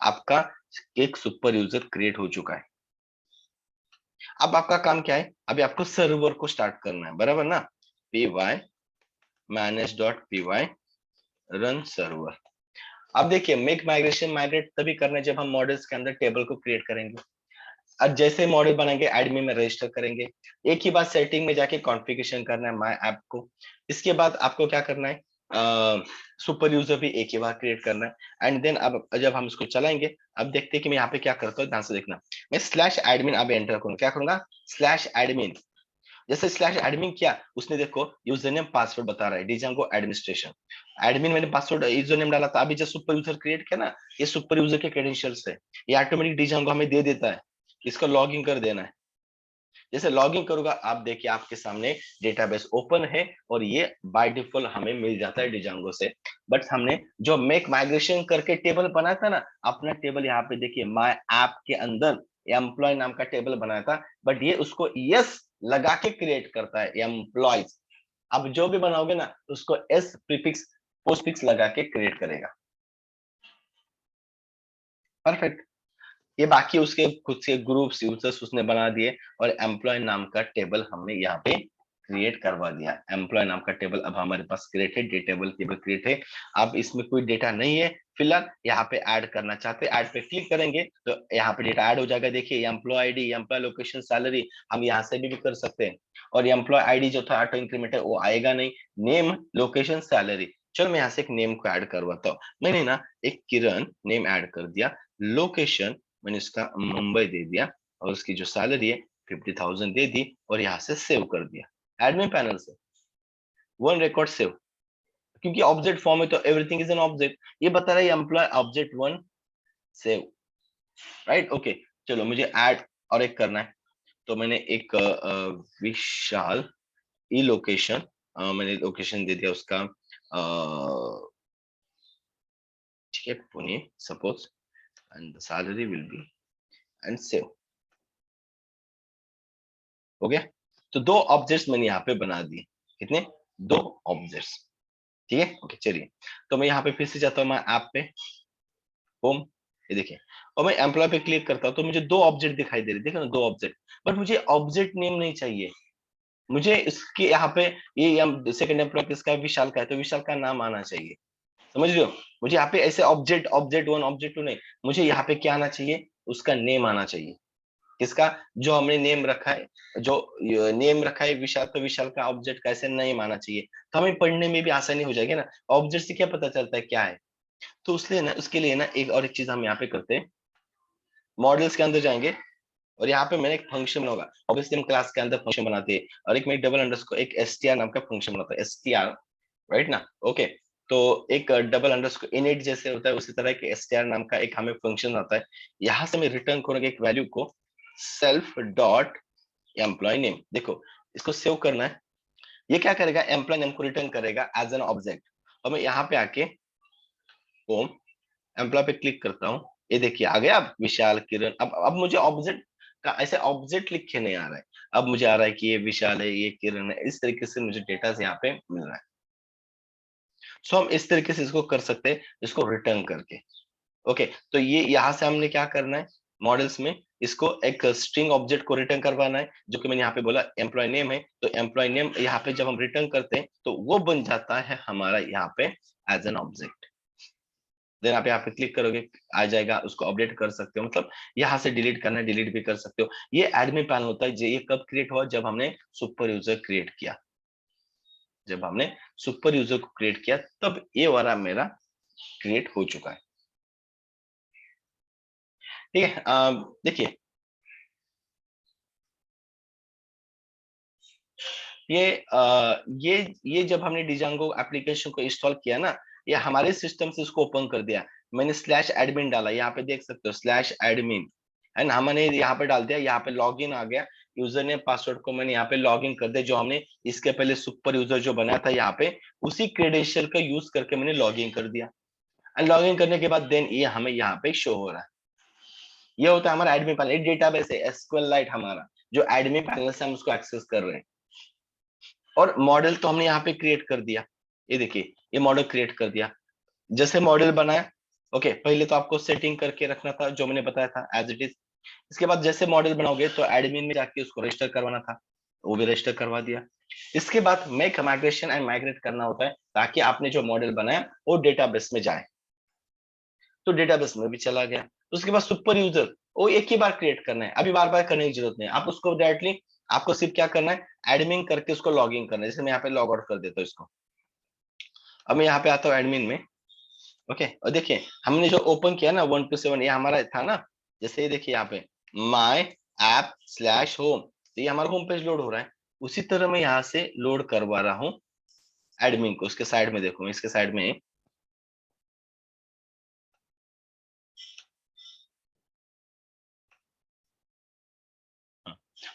आपका एक सुपर यूजर क्रिएट हो चुका है। अब आपका काम क्या है? अभी आपको सर्वर को स्टार्ट करना है, बराबर ना? py manage.py run server. अब देखिए, मेक माइग्रेशन माइग्रेट तभी करना है जब हम मॉडल्स के अंदर टेबल को क्रिएट करेंगे। और जैसे मॉडल बनाएंगे एडमिन में रजिस्टर करेंगे। एक ही बात सेटिंग में जाके कॉन्फ़िगरेशन करना है माय ऐप को। इसके बाद आपको क्या करना है, सुपर यूजर भी एक ही बार क्रिएट करना है। एंड देन अब जब हम इसको चलाएंगे, अब देखते हैं कि मैं यहाँ पे क्या करता हूँ, ध्यान से देखना। मैं स्लैश एडमिन अब एंटर करूंगा, क्या करूंगा, स्लैश एडमिन। जैसे स्लैश एडमिन किया, उसने देखो यूजर नेम पासवर्ड बता रहा है डिजांगो एडमिनिस्ट्रेशन। एडमिन मैंने पासवर्ड यूजर नेम डाला था, अभी जब सुपर यूजर क्रिएट किया ना, ये सुपर यूजर के क्रेडेंशियल्स है, ये ऑटोमेटिक डिजांगो हमें दे देता है। इसका लॉगिन कर देना है। जैसे लॉगिन करूंगा, आप देखिए आपके सामने डेटाबेस ओपन है और ये बाय डिफॉल्ट हमें मिल जाता है डिजांगो से। बट हमने जो मेक माइग्रेशन करके टेबल बनाया था ना, अपना टेबल यहाँ पे देखिए माय ऐप के अंदर एम्प्लॉय नाम का टेबल बनाया था, बट ये उसको यस लगा के क्रिएट करता है एम्प्लॉयज। अब जो भी बनाओगे ना, उसको एस प्रीफिक्स पोस्टफिक्स लगा के क्रिएट करेगा। परफेक्ट। ये बाकी उसके खुद से ग्रुप्स यूजर्स उसने बना दिए और एम्प्लॉय नाम का टेबल हमने यहाँ पे क्रिएट करवा दिया। एम्प्लॉय नाम का टेबल अब हमारे पास क्रिएट है, डेटेबल टेबल क्रिएट है। अब इसमें कोई डेटा नहीं है फिलहाल, यहाँ पे ऐड करना चाहते हैं, ऐड पे क्लिक करेंगे तो यहाँ पे डेटा ऐड हो जाएगा। देखिए employee ID, employee location, salary हम यहाँ से भी कर सकते हैं। और एम्प्लॉय आईडी जो था ऑटो इंक्रीमेंट है वो आएगा नहीं, नेम लोकेशन सैलरी। चलो मैं यहाँ से एक नेम को ऐड करवाता हूँ। मैंने ना एक किरण नेम ऐड कर दिया, लोकेशन मैंने इसका मुंबई दे दिया, और उसकी जो सैलरी है 50,000 दे दी, और यहाँ से सेव कर दिया एडमिन पैनल से। वन रिकॉर्ड सेव, क्योंकि ऑब्जेक्ट फॉर्म है तो एवरीथिंग इज एन ऑब्जेक्ट। ये बता रहा है employee object one save, right. Okay, चलो मुझे ऐड और एक करना है। तो मैंने एक विशाल ई लोकेशन, मैंने लोकेशन दे दिया उसका ठीक है Pune suppose, and salary will be, and save. हो गया। तो दो ऑब्जेक्ट्स मैंने यहाँ पे बना दिए। कितने, दो ऑब्जेक्ट्स। ठीक है, ओके चलिए। तो मैं यहाँ पे फिर से जाता हूँ मैं ऐप पे, होम, ये देखिए, और मैं एम्प्लॉय पे क्लिक करता हूँ तो मुझे दो ऑब्जेक्ट दिखाई दे रहे, देखो ना दो ऑब्जेक्ट। बट मुझे ऑब्जेक्ट नेम नहीं चाहिए, मुझे इसके यहाँ पे ये सेकंड एम्प्लॉय किसका है, विशाल का है, तो विशाल का नाम आना चाहिए। समझ रहे हो, मुझे यहाँ पे ऐसे object object one object two नहीं, मुझे यहाँ पे क्या आना चाहिए, उसका नेम आना चाहिए। किसका, जो हमने नेम रखा है, जो नेम रखा है विशाल, तो विशाल का ऑब्जेक्ट कैसे नेम आना चाहिए, तो हमें पढ़ने में भी आसानी हो जाएगी ना। ऑब्जेक्ट से क्या पता चलता है क्या है। तो उसलिए ना, उसके लिए ना एक और एक चीज हम यहाँ पे करते हैं, मॉडल्स के अंदर जाएंगे, और यहाँ पे मैंने एक फंक्शन बनाऊंगा। ऑब्वियसली हम क्लास के अंदर फंक्शन बनाते हैं, और एक मैं डबल अंडरस्कोर एक एसटीआर नाम का फंक्शन बनाता है, एसटीआर, राइट ना। ओके, तो एक डबल अंडरस्कोर इनिट जैसे होता है, उसी तरह के एसटीआर नाम का एक हमें फंक्शन आता है। यहाँ से मैं रिटर्न करूंगा एक वैल्यू को, सेल्फ डॉट एम्प्लॉय नेम। देखो इसको सेव करना है, ये क्या करेगा, एम्प्लॉय नेम को रिटर्न करेगा एज एन ऑब्जेक्ट। और मैं यहाँ पे आके होम, एम्प्लॉय पे क्लिक करता हूँ, ये देखिए आ गया अब विशाल किरण। अब मुझे ऑब्जेक्ट का ऐसे ऑब्जेक्ट लिख के नहीं आ रहा है, अब मुझे आ रहा है कि ये विशाल है, ये किरण है, इस तरीके से मुझे डेटा यहाँ पे मिल रहा है। सो हम इस तरीके से इसको कर सकते हैं, इसको रिटर्न करके। ओके, तो ये यहाँ से हमने क्या करना है, मॉडल्स में इसको एक स्ट्रिंग ऑब्जेक्ट को रिटर्न करवाना है, जो कि मैंने यहाँ पे बोला एम्प्लॉय नेम है। तो एम्प्लॉय नेम यहाँ पे जब हम रिटर्न करते हैं तो वो बन जाता है हमारा यहाँ पे एज एन ऑब्जेक्ट। देन आप यहाँ पे क्लिक करोगे, आ जाएगा, उसको अपडेट कर सकते हो, मतलब यहाँ से डिलीट करना है डिलीट भी कर सकते हो। ये एडमिन पैनल होता है, ये कब क्रिएट हुआ, जब हमने सुपर यूजर क्रिएट किया। जब हमने सुपर यूजर को क्रिएट किया तब ये वाला मेरा क्रिएट हो चुका है। ठीक है, देखिए ये जब हमने डिजांगो एप्लीकेशन को इंस्टॉल किया ना, ये हमारे सिस्टम से इसको ओपन कर दिया। मैंने स्लैश एडमिन डाला, यहाँ पे देख सकते हो स्लैश एडमिन है ना, हमने यहाँ पे डाल दिया, यहाँ पे लॉगिन आ गया। यूजर ने पासवर्ड को मैंने यहाँ पे लॉगिन कर दिया, जो हमने इसके पहले सुपर यूजर जो बनाया था यहाँ पे, उसी क्रेडेंशियल का यूज करके मैंने लॉगिन कर दिया। एंड लॉगिन करने के बाद देन ये हमें यहाँ पे शो हो रहा है। ये होता है हमारा एडमिन पैनल, डेटाबेस है एसक्यूएल लाइट हमारा, जो एडमिन पैनल से हम उसको एक्सेस कर रहे हैं। और मॉडल तो हमने यहाँ पे क्रिएट कर दिया, ये देखिए ये मॉडल क्रिएट कर दिया। जैसे मॉडल बनाया, ओके, पहले तो आपको सेटिंग करके रखना था जो मैंने बताया था एज इट इज। इसके बाद जैसे मॉडल बनाओगे तो एडमिन में जाके उसको रजिस्टर करवाना था, वो भी रजिस्टर करवा दिया। इसके बाद मेक माइग्रेशन एंड माइग्रेट करना होता है, ताकि आपने जो मॉडल बनाया वो डेटाबेस में जाए। तो डेटाबेस में भी चला गया। उसके बाद सुपर यूजर, वो एक ही बार क्रिएट करना है, अभी बार बार करने की जरूरत नहीं है। आप उसको डायरेक्टली आपको सिर्फ क्या करना है, एडमिन करके उसको लॉग इन करना है। जैसे मैं यहाँ पे लॉग आउट कर देता हूँ इसको। अब मैं यहाँ पे आता हूँ एडमिन में। ओके, और देखिए हमने जो ओपन किया ना 127, ये हमारा था ना। जैसे ये देखिए यहाँ पे माई ऐप स्लैश होम, तो ये हमारा होम पेज लोड हो रहा है। उसी तरह मैं यहाँ से लोड करवा रहा हूँ एडमिन को। उसके साइड में देखो, इसके साइड में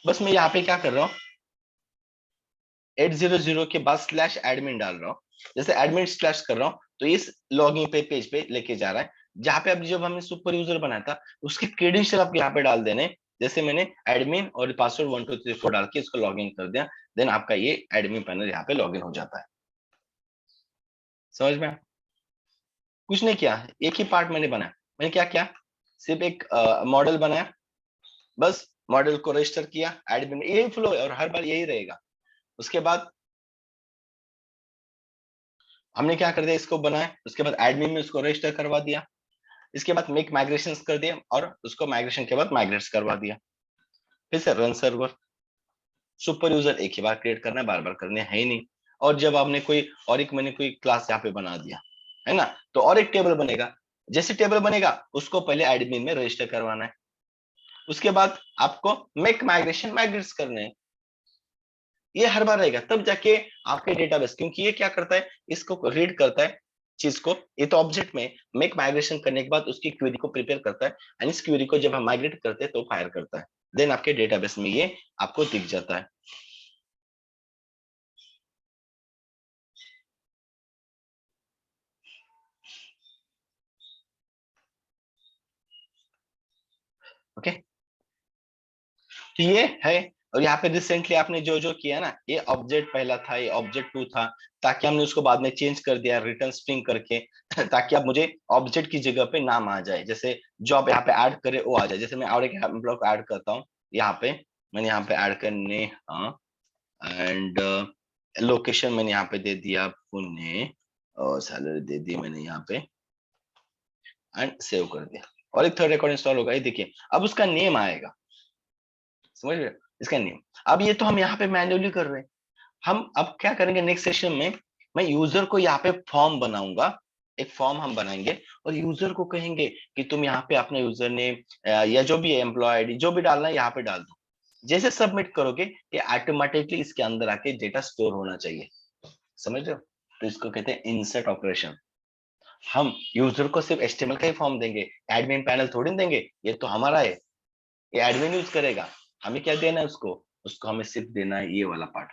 बस मैं यहाँ पे क्या कर रहा हूँ, 800 के बाद स्लैश एडमिन डाल रहा हूँ। जैसे एडमिन स्लैश कर रहा हूँ तो इस लॉगिन पे पेज पे लेके जा रहा है, जहाँ पे अब जब हमने सुपर यूजर बनाया था उसके क्रेडेंशियल आपको यहाँ पे डाल देने। जैसे मैंने एडमिन और पासवर्ड 1234 डाल के इसको लॉगिन कर दिया, देन आपका ये एडमिन पैनल यहाँ पे लॉगिन हो जाता है। समझ में? कुछ नहीं किया, एक ही पार्ट मैंने बनाया। मैंने क्या किया, सिर्फ एक मॉडल बनाया, बस मॉडल को रजिस्टर किया एडमिन, यही फ्लो है और हर बार यही रहेगा। उसके बाद हमने क्या कर दिया, इसको बनाया, उसके बाद एडमिन में उसको रजिस्टर करवा दिया, इसके बाद मेक माइग्रेशन कर दिया और उसको माइग्रेशन के बाद माइग्रेट करवा दिया। फिर से रन सर्वर। सुपर यूजर एक ही बार क्रिएट करना है, बार बार करने है ही नहीं। और जब आपने कोई और एक मैंने कोई क्लास यहाँ पे बना दिया है ना, तो और एक टेबल बनेगा। जैसे टेबल बनेगा उसको पहले एडमिन में रजिस्टर करवाना है, उसके बाद आपको मेक माइग्रेशन माइग्रेट करने हैं। ये हर बार रहेगा, तब जाके आपके डेटाबेस, क्योंकि ये क्या करता है, इसको रीड करता है चीज को। ये तो ऑब्जेक्ट में मेक माइग्रेशन करने के बाद उसकी क्वेरी को प्रिपेयर करता है, एंड इस क्वेरी को जब हम माइग्रेट करते हैं तो फायर करता है, देन आपके डेटाबेस में ये आपको दिख जाता है। ओके, तो ये है। और यहाँ पे रिसेंटली आपने जो जो किया ना, ये ऑब्जेक्ट पहला था, ये ऑब्जेक्ट टू था, ताकि हमने उसको बाद में चेंज कर दिया रिटर्न स्ट्रिंग करके ताकि अब मुझे ऑब्जेक्ट की जगह पे नाम आ जाए। जैसे जो आप यहाँ पे ऐड करे वो आ जाए। जैसे मैं और एक ब्लॉक ऐड करता हूँ यहाँ पे, मैंने यहाँ पे ऐड करने, हाँ, एंड लोकेशन मैंने यहाँ पे दे दिया पुणे, और सैलरी दे दी मैंने यहाँ पे, एंड सेव कर दिया। और एक थर्ड रिकॉर्ड इंस्टॉल होगा, ये देखिए अब उसका नेम आएगा। समझ रहे हो? इसका नेम। अब ये तो हम यहाँ पे मैन्युअली कर रहे हैं। हम अब क्या करेंगे नेक्स्ट सेशन में, मैं यूजर को यहाँ पे फॉर्म बनाऊंगा, एक फॉर्म हम बनाएंगे और यूजर को कहेंगे कि तुम यहाँ पे अपने यूजर नेम या जो भी एम्प्लॉय आईडी जो भी डालना है यहाँ पे डाल दो। जैसे सबमिट करोगे ये ऑटोमेटिकली इसके अंदर आके डेटा स्टोर होना चाहिए। समझ रहे हो? तो इसको कहते हैं इंसर्ट ऑपरेशन। हम यूजर को सिर्फ एचटीएमएल का ही फॉर्म देंगे, एडमिन पैनल थोड़ी ना देंगे, ये तो हमारा है, ये एडमिन यूज करेगा। हमें क्या देना है उसको, उसको हमें सिर्फ देना है ये वाला पार्ट।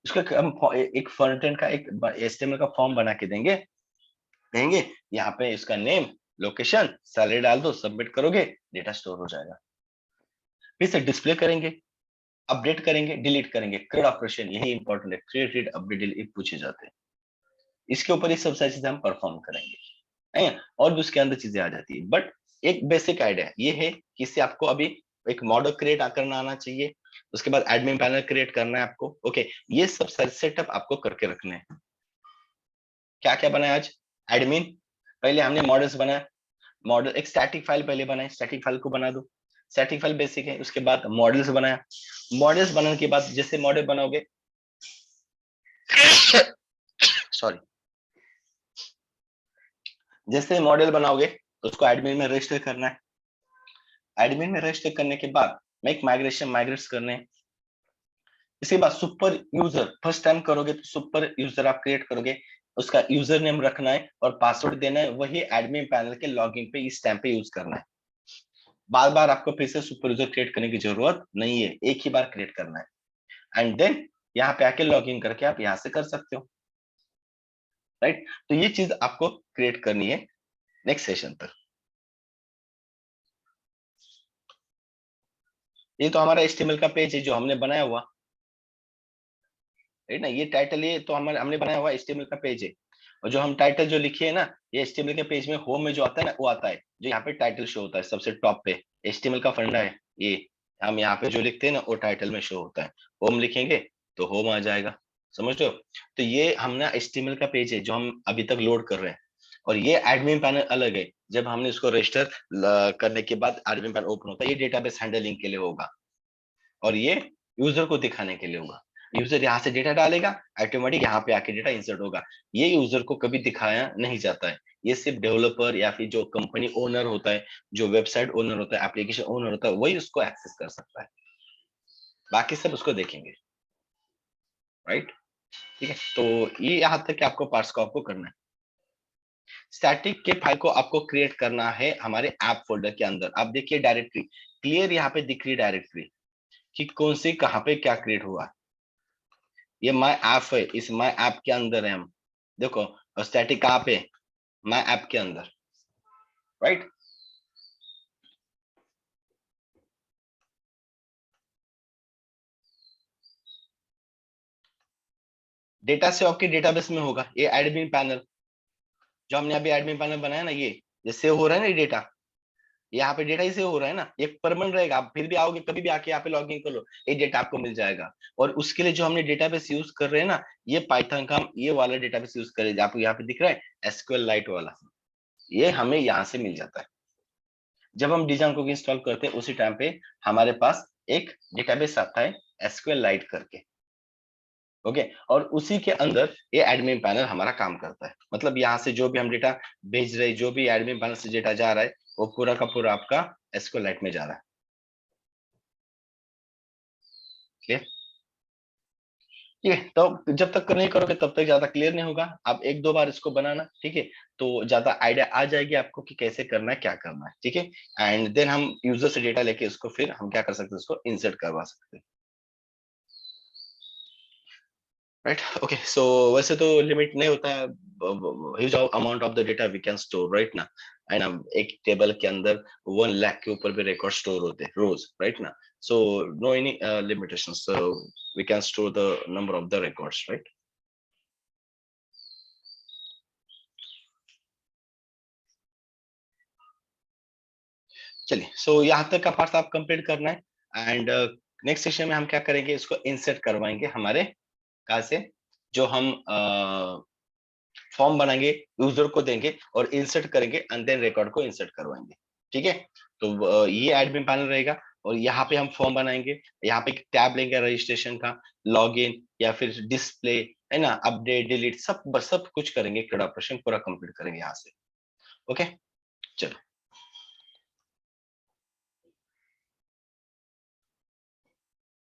उसका हम एक फ्रंट एंड का एक एचटीएमएल का फॉर्म बना के देंगे, कहेंगे यहाँ पे इसका नेम, लोकेशन, सैलरी डाल दो, सबमिट करोगे, डेटा स्टोर हो जाएगा। फिर से डिस्प्ले करेंगे, अपडेट करेंगे, डिलीट करेंगे। क्रिएट ऑपरेशन यही इंपॉर्टेंट है, क्रिएट रीड अपडेट डिलीट पूछे जाते हैं। इसके ऊपर ये सब सारी चीजें हम परफॉर्म करेंगे है, और भी उसके अंदर चीजें आ जाती है। बट एक बेसिक आइडिया ये है कि इससे आपको अभी एक मॉडल क्रिएट करना आना चाहिए, उसके बाद एडमिन पैनल क्रिएट करना है आपको। ओके, ये सब सेटअप आपको करके रखने हैं। क्या क्या बनाया आज, एडमिन, पहले हमने मॉडल्स बनाया, मॉडल एक स्टैटिक फाइल पहले बनाए, स्टैटिक फाइल को बना दो, स्टैटिक फाइल बेसिक है। उसके बाद मॉडल्स बनाया, मॉडल्स बनाने के बाद जैसे मॉडल बनाओगे सॉरी, जैसे मॉडल बनाओगे तो उसको एडमिन में रजिस्टर करना है। एडमिन में रजिस्टर करने के बाद मेक माइग्रेशन माइग्रेट्स करने हैं। इसके बाद सुपर यूजर फर्स्ट टाइम करोगे तो सुपर यूजर आप क्रिएट करोगे, उसका यूजर नेम रखना है और पासवर्ड देना है, वही एडमिन पैनल के लॉगिन पे इस टाइम पे यूज करना है। बार बार आपको फिर से सुपर यूजर क्रिएट करने की जरूरत नहीं है, एक ही बार क्रिएट करना है, एंड देन यहाँ पे आके लॉग इन करके आप यहाँ से कर सकते हो। राइट, तो ये चीज आपको क्रिएट करनी है नेक्स्ट सेशन तक। ये तो हमारा एचटीएमएल का पेज है जो हमने बनाया हुआ है ना, ये टाइटल, ये तो हमारे हमने बनाया हुआ एचटीएमएल का पेज है। और जो हम टाइटल जो लिखे है ना, ये एचटीएमएल के पेज में होम में जो आता है ना वो आता है, जो यहाँ पे टाइटल शो होता है सबसे टॉप पे, एचटीएमएल का फंडा है ये। हम यहाँ पे जो लिखते हैं ना वो टाइटल में शो होता है, होम लिखेंगे तो होम आ जाएगा। समझ रहे हो? तो ये हम ना एचटीएमएल का पेज है जो हम अभी तक लोड कर रहे हैं। और ये एडमिन पैनल अलग है। जब हमने इसको रजिस्टर करने के बाद एडमिन पैनल ओपन होता है, ये डेटाबेस हैंडलिंग के लिए होगा और ये यूजर को दिखाने के लिए होगा। यूजर यहाँ से डेटा डालेगा, ऑटोमेटिक यहाँ पे आके डेटा इंसर्ट होगा। ये यूजर को कभी दिखाया नहीं जाता है, ये सिर्फ डेवलपर या फिर जो कंपनी ओनर होता है, जो वेबसाइट ओनर होता है, एप्लीकेशन ओनर होता है, वही उसको एक्सेस कर सकता है, बाकी सब उसको देखेंगे। राइट, ठीक है। तो ये यहाँ तक कि आपको पार्ट्स को आपको करना है। स्टैटिक के फाइल को आपको क्रिएट करना है हमारे ऐप फोल्डर के अंदर। आप देखिए डायरेक्टरी क्लियर यहाँ पे दिख रही है, डायरेक्टरी कि कौन सी कहाँ पे क्या क्रिएट हुआ। ये माय ऐप है, इस माय ऐप के अंदर है हम। देखो स्टैटिक कहाँ पे, माय ऐप के अंदर। राइट, डेटा से आपके डेटाबेस में होगा। ये एडमिन पैनल जो हमने अभी एडमिन पैनल बनाया ना, ये सेव हो रहा है ना, ये डेटा यहाँ पे डेटा ही सेव हो रहा है ना, ये परमानेंट रहेगा। आप फिर भी आओगे कभी भी आके यहाँ पे लॉग इन कर लो, ये डेटा आपको मिल जाएगा। और उसके लिए जो हमने डेटाबेस यूज कर रहे हैं ना, ये पाइथन का हम ये वाला डेटाबेस यूज करेंगे। आपको यहाँ पे दिख रहा है एसक्यूएल लाइट वाला, ये हमें यहाँ से मिल जाता है। जब हम डिजाइन को इंस्टॉल करते हैं उसी टाइम पे हमारे पास एक डेटाबेस आता है एसक्यूएल लाइट करके। ओके, और उसी के अंदर ये एडमिन पैनल हमारा काम करता है। मतलब यहाँ से जो भी हम डेटा भेज रहे हैं, जो भी एडमिन पैनल से डेटा जा रहा है, वो पूरा का पूरा आपका एसक्यूएल में जा रहा है। क्लियर? ठीक है, तो जब तक नहीं करोगे तब तक ज्यादा क्लियर नहीं होगा। आप एक दो बार इसको बनाना, ठीक है, तो ज्यादा आइडिया आ जाएगी आपको कि कैसे करना है, क्या करना है। ठीक है, एंड देन हम यूजर से डेटा लेके इसको फिर हम क्या कर सकते हैं, इसको इंसर्ट करवा सकते हैं। Right, okay. सो वैसे तो लिमिट नहीं होता है, huge amount of the data we can store right ना। एंड हम एक टेबल के अंदर 1 लाख के ऊपर भी रिकॉर्ड स्टोर होते हैं रोज, राइट ना। So no any limitation, so we can store the number of the records, right. चलिए, सो यहाँ तक का पार्ट आप कंप्लीट करना है। एंड नेक्स्ट सेशन में हम क्या करेंगे, इसको इंसर्ट करवाएंगे हमारे कहाँ से, जो हम फॉर्म बनाएंगे, यूजर को देंगे और इंसर्ट करेंगे एंड देन रिकॉर्ड को इंसर्ट करवाएंगे। ठीक है, तो ये एडमिन पैनल रहेगा और यहाँ पे हम फॉर्म बनाएंगे। यहाँ पे एक टैब लेंगे रजिस्ट्रेशन का, लॉगिन या फिर डिस्प्ले, है ना, अपडेट डिलीट, सब सब कुछ करेंगे, ऑपरेशन पूरा कंप्लीट करेंगे यहाँ से। ओके, चलो।